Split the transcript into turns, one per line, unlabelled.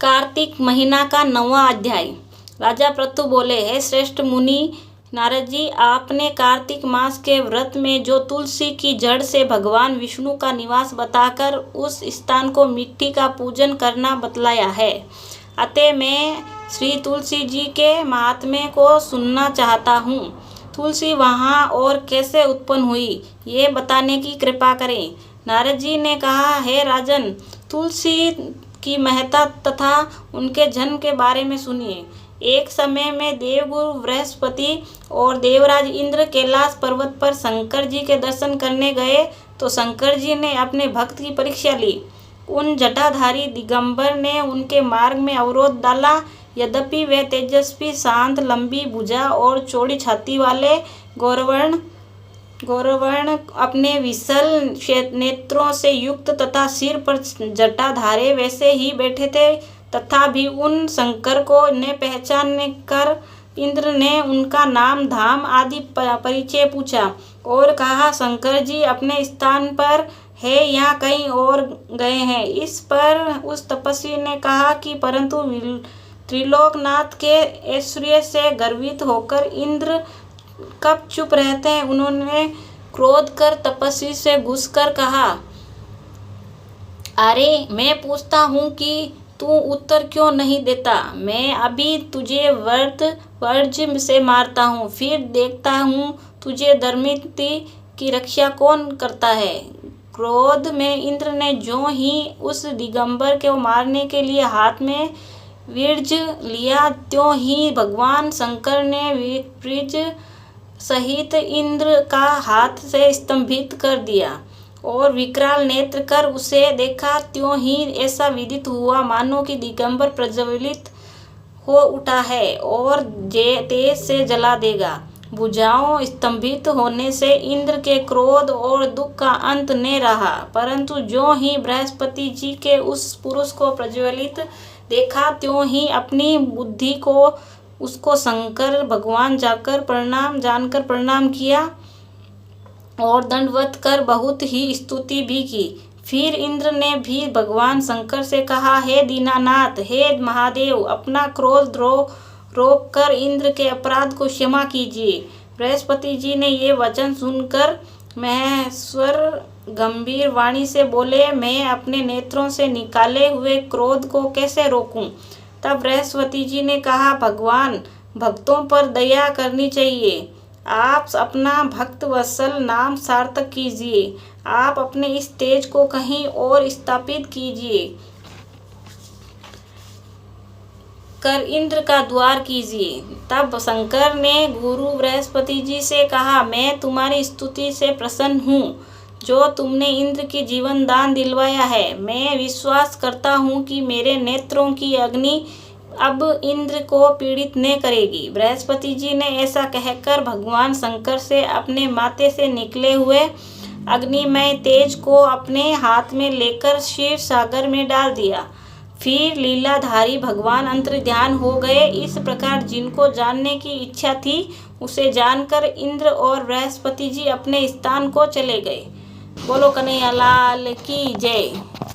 कार्तिक महीना का 9वां अध्याय। राजा पृथु बोले, हे श्रेष्ठ मुनि नारद जी, आपने कार्तिक मास के व्रत में जो तुलसी की जड़ से भगवान विष्णु का निवास बताकर उस स्थान को मिट्टी का पूजन करना बतलाया है। अतः मैं श्री तुलसी जी के महात्म्य को सुनना चाहता हूँ। तुलसी वहाँ और कैसे उत्पन्न हुई, ये बताने की कृपा करें। नारद जी ने कहा, हे राजन, तुलसी की महत्ता तथा उनके जन्म के बारे में सुनिए। एक समय में देवगुरु बृहस्पति और देवराज इंद्र कैलाश पर्वत पर शंकर जी के दर्शन करने गए तो शंकर जी ने अपने भक्त की परीक्षा ली। उन जटाधारी दिगंबर ने उनके मार्ग में अवरोध डाला। यद्यपि वे तेजस्वी, शांत, लंबी भुजा और चौड़ी छाती वाले गौरवर्ण अपने विशाल नेत्रों से युक्त तथा सिर पर जटाधारे वैसे ही बैठे थे, तथा भी उन शंकर को ने पहचान कर इंद्र ने उनका नाम, धाम आदि परिचय पूछा और कहा, शंकर जी अपने स्थान पर है या कहीं और गए हैं। इस पर उस तपस्वी ने कहा कि परंतु त्रिलोकनाथ के ऐश्वर्य से गर्वित होकर इंद्र कब चुप रहते हैं। उन्होंने क्रोध कर तपस्वी से घुसकर कहा, अरे मैं पूछता हूँ कि तू उत्तर क्यों नहीं देता। मैं अभी तुझे वज्र से मारता हूँ, फिर देखता हूँ तुझे धर्मिष्ठा की रक्षा कौन करता है। क्रोध में इंद्र ने जो ही उस दिगंबर को मारने के लिए हाथ में वज्र लिया, त्यों ही भगवान शंकर ने वज्र सहित इंद्र का हाथ से स्तंभित कर दिया और विकराल नेत्र कर उसे देखा। त्यों ही ऐसा विदित हुआ मानो कि दिगंबर प्रज्वलित हो उठा है और तेज से जला देगा। भुजाओं स्तंभित होने से इंद्र के क्रोध और दुख का अंत न रहा, परंतु जो ही बृहस्पति जी के उस पुरुष को प्रज्वलित देखा, त्यों ही अपनी बुद्धि को उसको शंकर भगवान जानकर प्रणाम किया और दंडवत कर बहुत ही स्तुति भी की। फिर इंद्र ने भी भगवान शंकर से कहा, हे दीनानाथ, हे महादेव, अपना क्रोध रोक कर इंद्र के अपराध को क्षमा कीजिए। बृहस्पति जी ने ये वचन सुनकर महेश्वर गंभीर वाणी से बोले, मैं अपने नेत्रों से निकाले हुए क्रोध को कैसे रोकूं। तब बृहस्पति जी ने कहा, भगवान, भक्तों पर दया करनी चाहिए। आप अपना भक्त वत्सल नाम सार्थक कीजिए। आप अपने इस तेज को कहीं और स्थापित कीजिए कर इंद्र का द्वार कीजिए। तब शंकर ने गुरु बृहस्पति जी से कहा, मैं तुम्हारी स्तुति से प्रसन्न हूँ जो तुमने इंद्र की जीवन दान दिलवाया है। मैं विश्वास करता हूँ कि मेरे नेत्रों की अग्नि अब इंद्र को पीड़ित न करेगी। बृहस्पति जी ने ऐसा कहकर भगवान शंकर से अपने माथे से निकले हुए अग्निमय तेज को अपने हाथ में लेकर क्षीर सागर में डाल दिया। फिर लीलाधारी भगवान अंतर्ध्यान हो गए। इस प्रकार जिनको जानने की इच्छा थी उसे जानकर इंद्र और बृहस्पति जी अपने स्थान को चले गए। बोलो कन्हैया लाल की जय।